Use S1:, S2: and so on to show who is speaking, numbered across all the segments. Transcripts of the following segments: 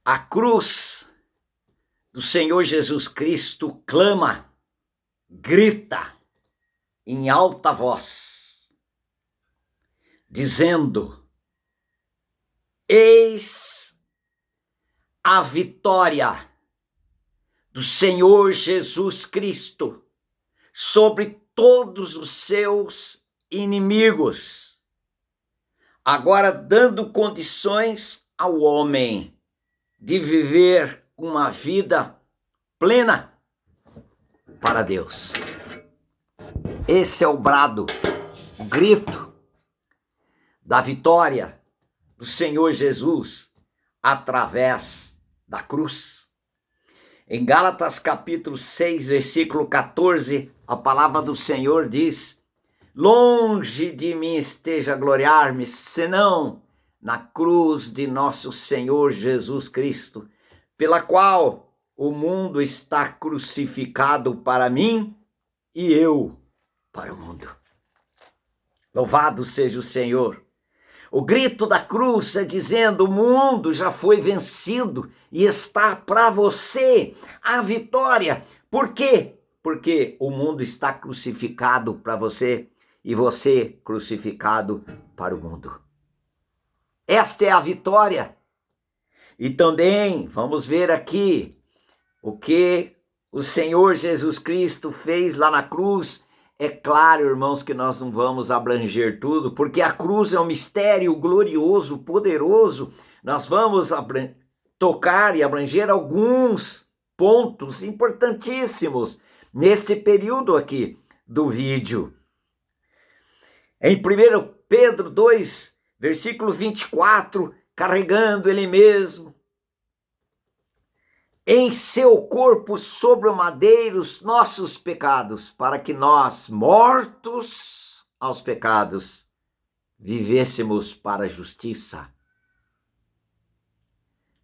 S1: A cruz do Senhor Jesus Cristo clama, grita em alta voz, dizendo: eis a vitória do Senhor Jesus Cristo sobre todos os seus inimigos, agora dando condições ao homem de viver uma vida plena para Deus. Esse é o brado, o grito da vitória do Senhor Jesus através da cruz. Em Gálatas capítulo 6, versículo 14, a palavra do Senhor diz: longe de mim esteja a gloriar-me, senão na cruz de nosso Senhor Jesus Cristo, pela qual o mundo está crucificado para mim e eu para o mundo. Louvado seja o Senhor. O grito da cruz é dizendo: o mundo já foi vencido e está para você a vitória. Por quê? Porque o mundo está crucificado para você e você crucificado para o mundo. Esta é a vitória. E também vamos ver aqui o que o Senhor Jesus Cristo fez lá na cruz. É claro, irmãos, que nós não vamos abranger tudo, porque a cruz é um mistério glorioso, poderoso. Nós vamos tocar e abranger alguns pontos importantíssimos neste período aqui do vídeo. Em 1 Pedro 2, versículo 24, carregando ele mesmo em seu corpo sobre o madeiro os nossos pecados, para que nós, mortos aos pecados, vivêssemos para a justiça.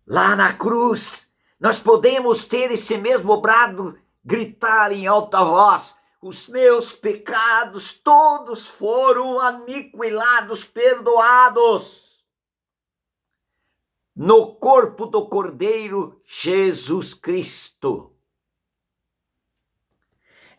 S1: Lá na cruz, nós podemos ter esse mesmo brado, gritar em alta voz: os meus pecados todos foram aniquilados, perdoados no corpo do Cordeiro Jesus Cristo.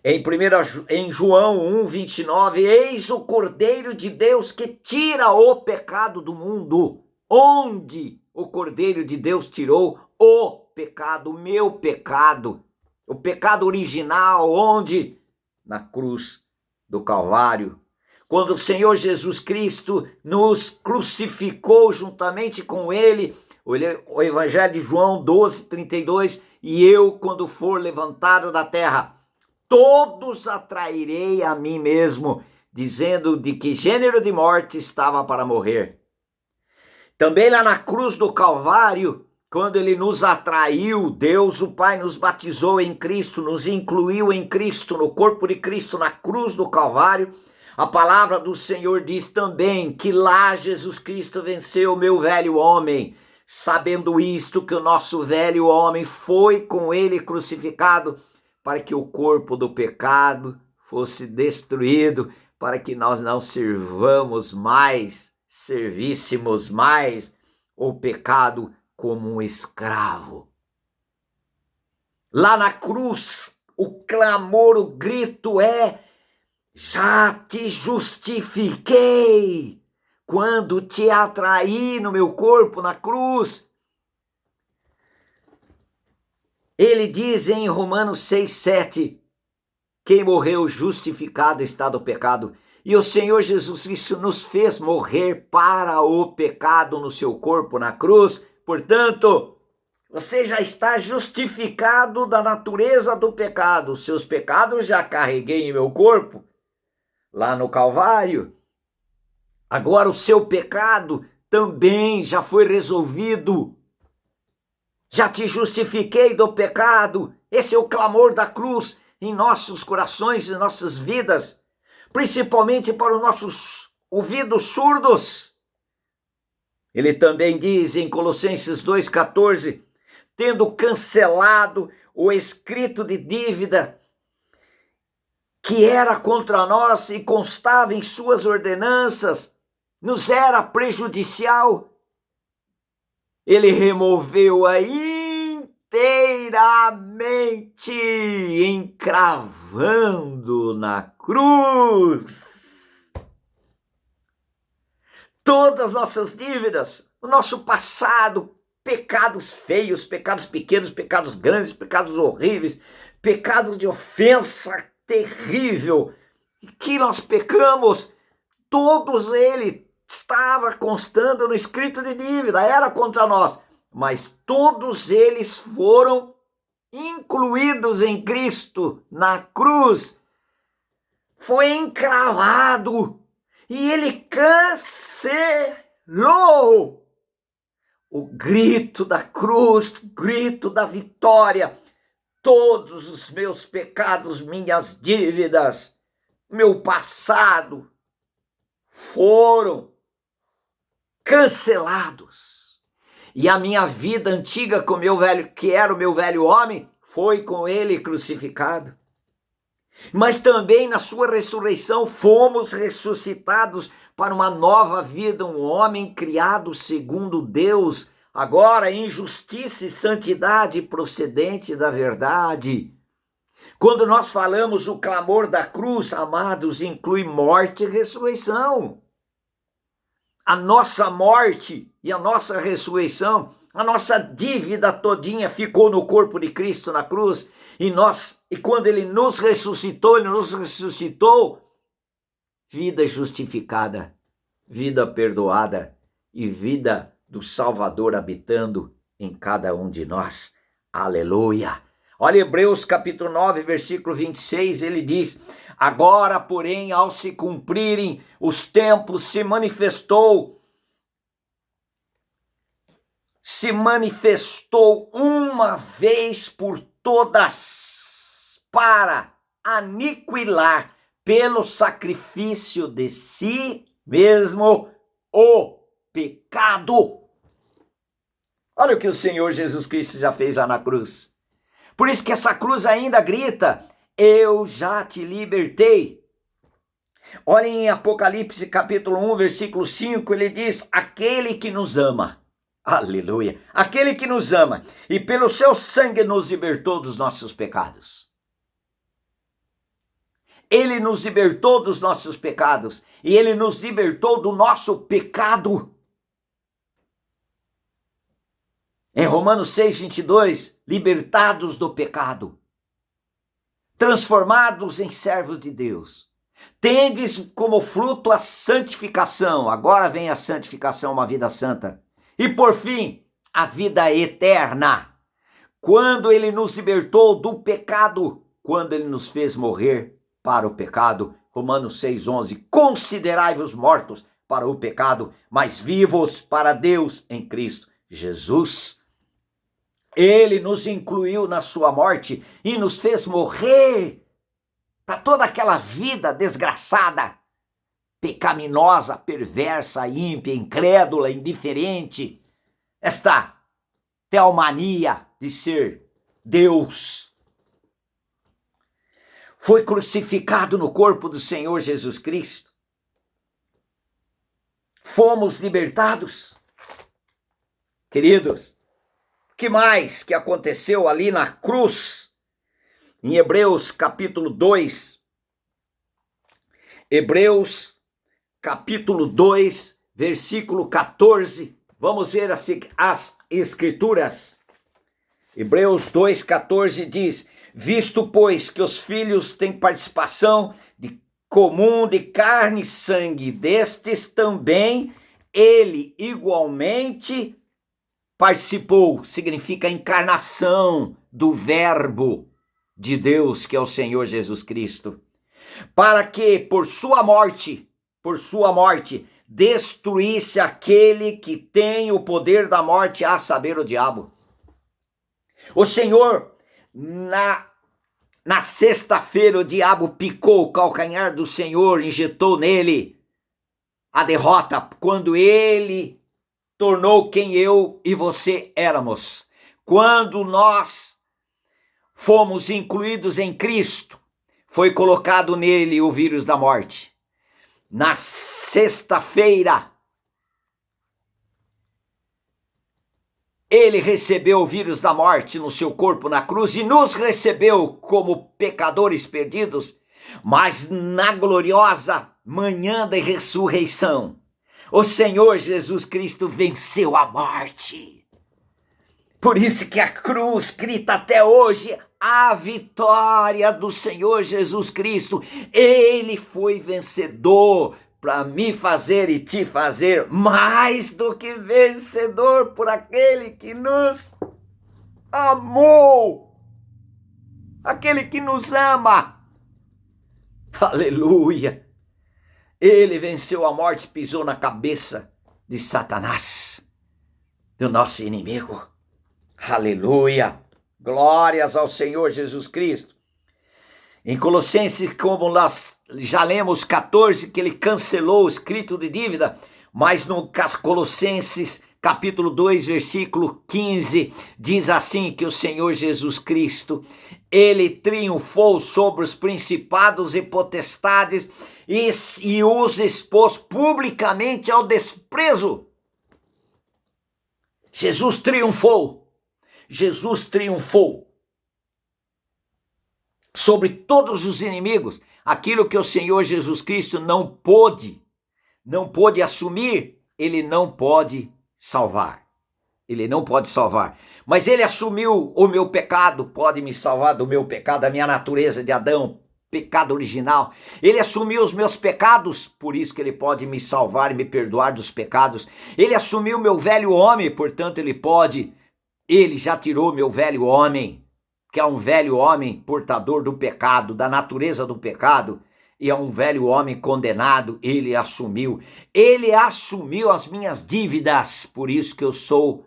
S1: Em João 1:29, eis o Cordeiro de Deus que tira o pecado do mundo. Onde o Cordeiro de Deus tirou o pecado, o meu pecado, o pecado original, onde? Na cruz do Calvário. Quando o Senhor Jesus Cristo nos crucificou juntamente com ele, o Evangelho de João 12:32, e eu, quando for levantado da terra, todos atrairei a mim mesmo, dizendo de que gênero de morte estava para morrer. Também lá na cruz do Calvário, quando ele nos atraiu, Deus o Pai nos batizou em Cristo, nos incluiu em Cristo, no corpo de Cristo, na cruz do Calvário, a palavra do Senhor diz também que lá Jesus Cristo venceu o meu velho homem, sabendo isto, que o nosso velho homem foi com ele crucificado, para que o corpo do pecado fosse destruído, para que nós não servíssemos mais o pecado como um escravo. Lá na cruz, o clamor, o grito é: já te justifiquei quando te atraí no meu corpo na cruz. Ele diz em Romanos 6:7, quem morreu justificado está do pecado. E o Senhor Jesus Cristo nos fez morrer para o pecado no seu corpo na cruz. Portanto, você já está justificado da natureza do pecado. Os seus pecados já carreguei em meu corpo, lá no Calvário. Agora o seu pecado também já foi resolvido. Já te justifiquei do pecado. Esse é o clamor da cruz em nossos corações e nossas vidas, principalmente para os nossos ouvidos surdos. Ele também diz em Colossenses 2:14, tendo cancelado o escrito de dívida que era contra nós e constava em suas ordenanças, nos era prejudicial. ele removeu-a inteiramente, encravando na cruz todas as nossas dívidas, o nosso passado, pecados feios, pecados pequenos, pecados grandes, pecados horríveis, pecados de ofensa terrível, que nós pecamos, todos eles estavam constando no escrito de dívida, era contra nós, mas todos eles foram incluídos em Cristo na cruz, foi encravado e ele cancelou o grito da cruz, o grito da vitória. Todos os meus pecados, minhas dívidas, meu passado foram cancelados. E a minha vida antiga com meu velho, que era o meu velho homem, foi com ele crucificado. Mas também na sua ressurreição fomos ressuscitados para uma nova vida, um homem criado segundo Deus, agora em justiça e santidade procedente da verdade. Quando nós falamos o clamor da cruz, amados, inclui morte e ressurreição. A nossa morte e a nossa ressurreição, a nossa dívida todinha ficou no corpo de Cristo na cruz, e quando ele nos ressuscitou vida justificada, vida perdoada e vida do Salvador habitando em cada um de nós. Aleluia! Olha Hebreus capítulo 9, versículo 26, ele diz: agora, porém, ao se cumprirem os tempos, se manifestou uma vez por todas para aniquilar pelo sacrifício de si mesmo o pecado. Olha o que o Senhor Jesus Cristo já fez lá na cruz. Por isso que essa cruz ainda grita: eu já te libertei. Olha em Apocalipse capítulo 1, versículo 5, ele diz: aquele que nos ama, aleluia, aquele que nos ama e pelo seu sangue nos libertou dos nossos pecados. Ele nos libertou dos nossos pecados e ele nos libertou do nosso pecado. Em Romanos 6, 22, libertados do pecado, transformados em servos de Deus, tendes como fruto a santificação, agora vem a santificação, uma vida santa, e por fim, a vida eterna, quando ele nos libertou do pecado, quando ele nos fez morrer para o pecado. Romanos 6,11, considerai-vos mortos para o pecado, mas vivos para Deus em Cristo Jesus. Ele nos incluiu na sua morte e nos fez morrer para toda aquela vida desgraçada, pecaminosa, perversa, ímpia, incrédula, indiferente, esta teomania de ser Deus. Foi crucificado no corpo do Senhor Jesus Cristo. Fomos libertados. Queridos, o que mais que aconteceu ali na cruz? Em Hebreus capítulo 2, Hebreus capítulo 2, versículo 14, vamos ver as escrituras. Hebreus 2, 14 diz: visto, pois, que os filhos têm participação comum de carne e sangue, destes também ele igualmente participou, significa encarnação do verbo de Deus, que é o Senhor Jesus Cristo, para que por sua morte, destruísse aquele que tem o poder da morte, a saber, o diabo. O Senhor, na sexta-feira, o diabo picou o calcanhar do Senhor, injetou nele a derrota, quando ele tornou quem eu e você éramos. Quando nós fomos incluídos em Cristo, foi colocado nele o vírus da morte. Na sexta-feira, Ele recebeu o vírus da morte no seu corpo na cruz e nos recebeu como pecadores perdidos, mas na gloriosa manhã da ressurreição, o Senhor Jesus Cristo venceu a morte. Por isso que a cruz grita até hoje a vitória do Senhor Jesus Cristo. Ele foi vencedor para me fazer e te fazer, mais do que vencedor por aquele que nos amou, aquele que nos ama. Aleluia! Ele venceu a morte, pisou na cabeça de Satanás, do nosso inimigo. Aleluia! Glórias ao Senhor Jesus Cristo. Em Colossenses, como nós já lemos 14, que ele cancelou o escrito de dívida, mas no Colossenses capítulo 2, versículo 15, diz assim que o Senhor Jesus Cristo, ele triunfou sobre os principados e potestades e os expôs publicamente ao desprezo. Jesus triunfou sobre todos os inimigos. Aquilo que o Senhor Jesus Cristo não pôde assumir, ele não pode salvar. Ele não pode salvar. Mas ele assumiu o meu pecado, pode me salvar do meu pecado, da minha natureza de Adão, pecado original. Ele assumiu os meus pecados, por isso que ele pode me salvar e me perdoar dos pecados. Ele assumiu meu velho homem, portanto ele já tirou meu velho homem, que é um velho homem portador do pecado, da natureza do pecado, e é um velho homem condenado. Ele assumiu as minhas dívidas, por isso que eu sou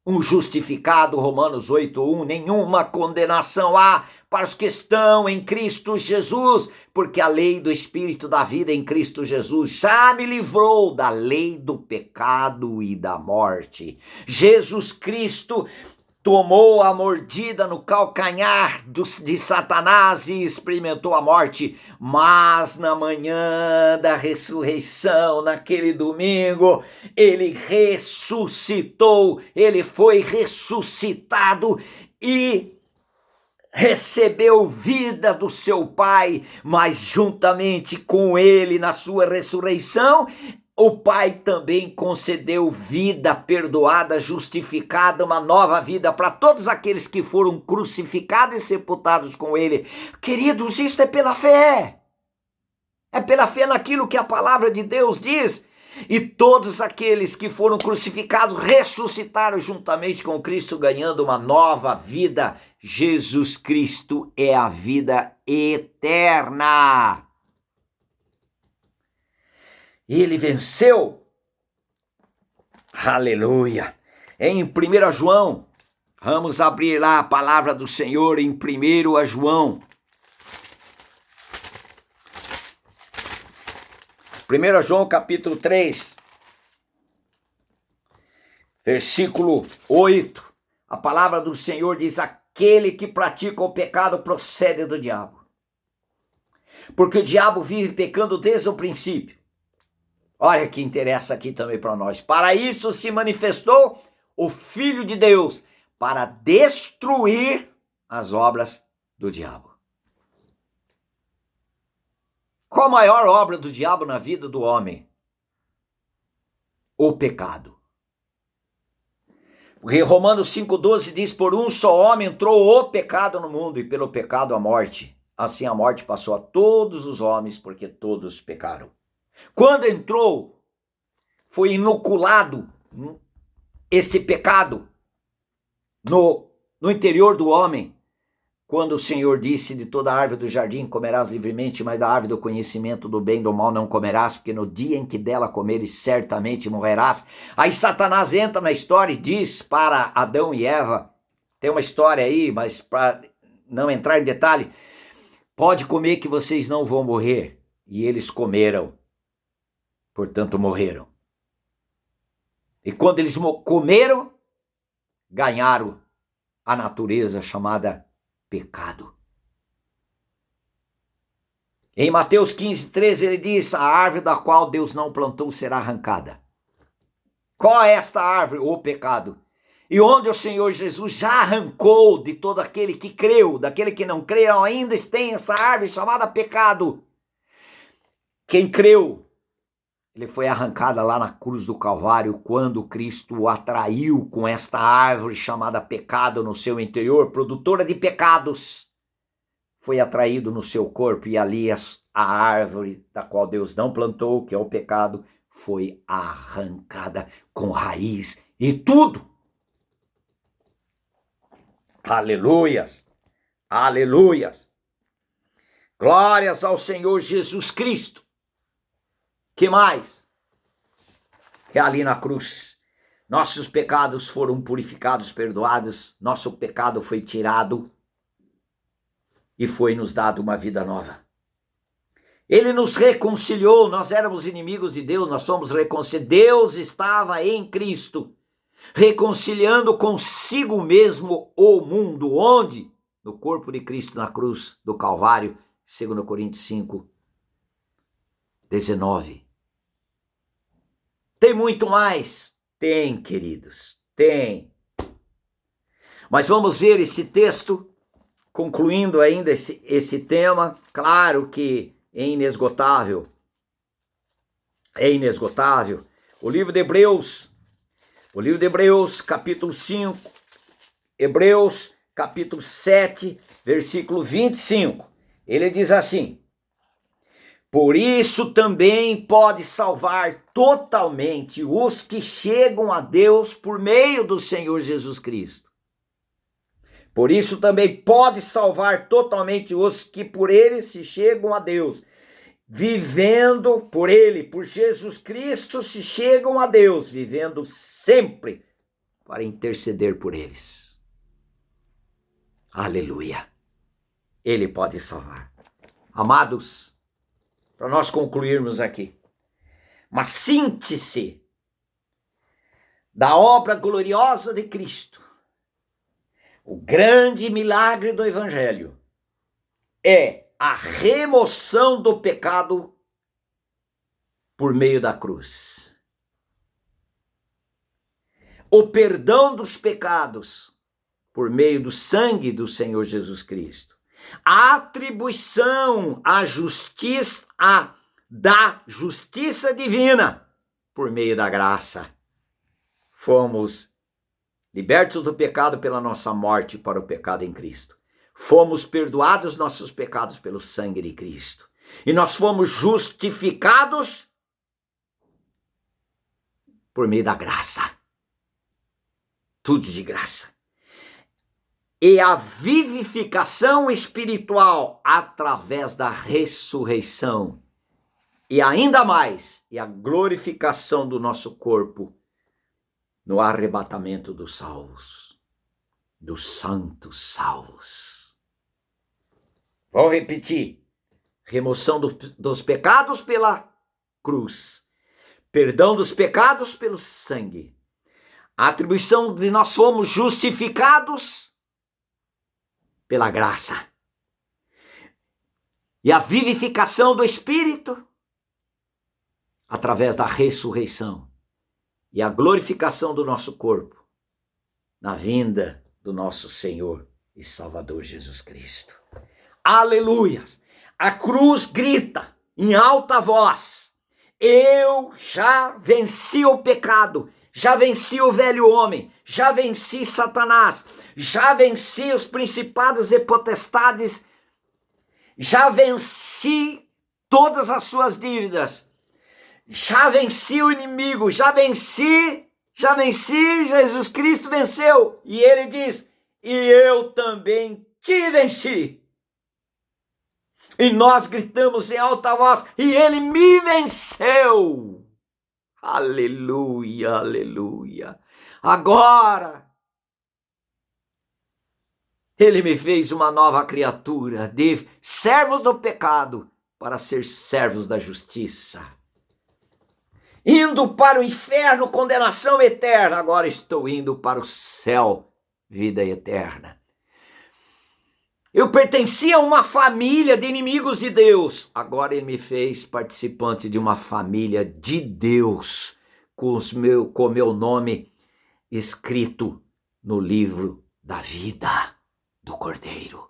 S1: um justificado. Romanos 8:1, nenhuma condenação há para os que estão em Cristo Jesus, porque a lei do Espírito da vida em Cristo Jesus já me livrou da lei do pecado e da morte. Jesus Cristo tomou a mordida no calcanhar de Satanás e experimentou a morte, mas na manhã da ressurreição, naquele domingo, ele ressuscitou, ele foi ressuscitado e recebeu vida do seu Pai, mas juntamente com ele na sua ressurreição, o Pai também concedeu vida perdoada, justificada, uma nova vida para todos aqueles que foram crucificados e sepultados com ele. Queridos, isto é pela fé. É pela fé naquilo que a palavra de Deus diz. E todos aqueles que foram crucificados ressuscitaram juntamente com Cristo, ganhando uma nova vida. Jesus Cristo é a vida eterna. Ele venceu. Aleluia. Em 1 João, vamos abrir lá a palavra do Senhor em 1 João. 1 João capítulo 3, versículo 8. A palavra do Senhor diz: aquele que pratica o pecado procede do diabo, porque o diabo vive pecando desde o princípio. Olha que interessa aqui também para nós. Para isso se manifestou o Filho de Deus, para destruir as obras do diabo. Qual a maior obra do diabo na vida do homem? O pecado. Porque Romanos 5,12 diz: por um só homem entrou o pecado no mundo, e pelo pecado a morte. Assim a morte passou a todos os homens, porque todos pecaram. Quando entrou, foi inoculado esse pecado no interior do homem, quando o Senhor disse: de toda árvore do jardim comerás livremente, mas da árvore do conhecimento do bem e do mal não comerás, porque no dia em que dela comeres certamente morrerás. Aí Satanás entra na história e diz para Adão e Eva, tem uma história aí, mas para não entrar em detalhe, pode comer que vocês não vão morrer. E eles comeram, portanto morreram. E quando eles comeram, ganharam a natureza chamada pecado. Em Mateus 15:13 ele diz: a árvore da qual Deus não plantou será arrancada. Qual é esta árvore? O pecado. e onde o Senhor Jesus já arrancou de todo aquele que creu, daquele que não creu, ainda tem essa árvore chamada pecado. Quem creu, ele foi arrancada lá na cruz do Calvário, quando Cristo o atraiu com esta árvore chamada pecado no seu interior, produtora de pecados. Foi atraído no seu corpo, e ali a árvore da qual Deus não plantou, que é o pecado, foi arrancada com raiz e tudo. Aleluias, aleluias. Glórias ao Senhor Jesus Cristo. Que mais? Que ali na cruz, nossos pecados foram purificados, perdoados, nosso pecado foi tirado e foi nos dado uma vida nova. Ele nos reconciliou, nós éramos inimigos de Deus, nós somos reconciliados. Deus estava em Cristo, reconciliando consigo mesmo o mundo. Onde? No corpo de Cristo na cruz do Calvário, 2 Coríntios 5, 19. Tem muito mais? Tem, queridos, tem. Mas vamos ver esse texto, concluindo ainda esse tema. Claro que é inesgotável. É inesgotável. O livro de Hebreus, capítulo 5, Hebreus, capítulo 7, versículo 25. Ele diz assim: por isso também pode salvar totalmente os que chegam a Deus por meio do Senhor Jesus Cristo. Por isso também pode salvar totalmente os que por ele se chegam a Deus. Vivendo por ele, por Jesus Cristo, se chegam a Deus, vivendo sempre para interceder por eles. Aleluia. Ele pode salvar. Amados, para nós concluirmos aqui, uma síntese da obra gloriosa de Cristo, o grande milagre do Evangelho é a remoção do pecado por meio da cruz. O perdão dos pecados por meio do sangue do Senhor Jesus Cristo. A atribuição da justiça divina por meio da graça. Fomos libertos do pecado pela nossa morte para o pecado em Cristo. Fomos perdoados nossos pecados pelo sangue de Cristo. E nós fomos justificados por meio da graça. Tudo de graça. E a vivificação espiritual através da ressurreição. E ainda mais, e a glorificação do nosso corpo no arrebatamento dos salvos, dos santos salvos. Vou repetir. Remoção dos pecados pela cruz. Perdão dos pecados pelo sangue. A atribuição de nós somos justificados pela graça. E a vivificação do Espírito através da ressurreição. E a glorificação do nosso corpo na vinda do nosso Senhor e Salvador Jesus Cristo. Aleluia! A cruz grita em alta voz: eu já venci o pecado, já venci o velho homem, já venci Satanás, já venci os principados e potestades, já venci todas as suas dívidas, já venci o inimigo, já venci, Jesus Cristo venceu. E ele diz: e eu também te venci. E nós gritamos em alta voz: e ele me venceu. Aleluia, aleluia. Agora, ele me fez uma nova criatura, de servo do pecado, para ser servos da justiça. Indo para o inferno, condenação eterna, agora estou indo para o céu, vida eterna. Eu pertencia a uma família de inimigos de Deus. Agora ele me fez participante de uma família de Deus, com meu nome escrito no livro da vida do Cordeiro.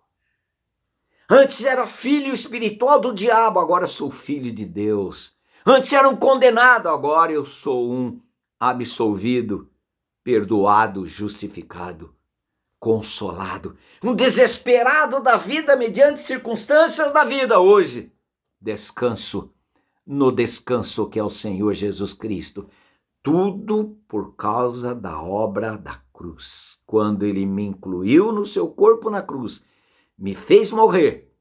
S1: Antes era filho espiritual do diabo, agora sou filho de Deus. Antes era um condenado, agora eu sou um absolvido, perdoado, justificado, consolado. Um desesperado da vida mediante circunstâncias da vida. Hoje, descanso no descanso que é o Senhor Jesus Cristo. Tudo por causa da obra da cruz. Quando ele me incluiu no seu corpo na cruz, me fez morrer,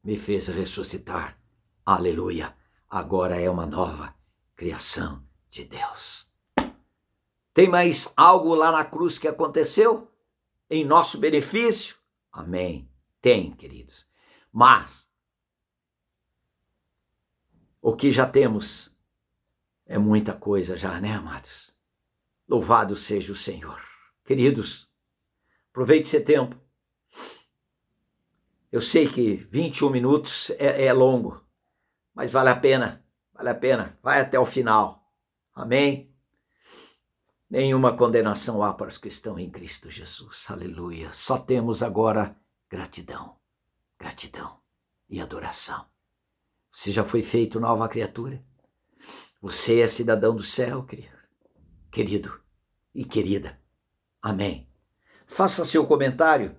S1: me fez ressuscitar. Aleluia! Agora é uma nova criação de Deus. Tem mais algo lá na cruz que aconteceu em nosso benefício? Amém. Tem, queridos. Mas o que já temos é muita coisa já, né, amados? Louvado seja o Senhor. Queridos, aproveite esse tempo. Eu sei que 21 minutos é longo, mas vale a pena, vai até o final. Amém? Nenhuma condenação há para os que estão em Cristo Jesus. Aleluia. Só temos agora gratidão e adoração. Você já foi feito nova criatura. Você é cidadão do céu, querido e querida. Amém. Faça seu comentário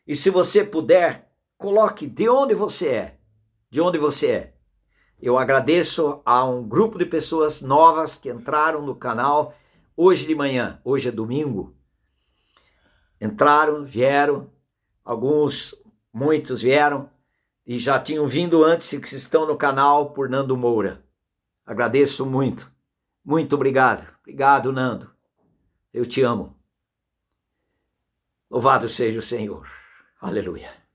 S1: e, se você puder, coloque de onde você é. De onde você é. Eu agradeço a um grupo de pessoas novas que entraram no canal hoje de manhã. Hoje é domingo. Entraram, vieram. Muitos vieram e já tinham vindo antes e que estão no canal por Nando Moura. Agradeço muito. Muito obrigado. Obrigado, Nando. Eu te amo. Louvado seja o Senhor. Aleluia.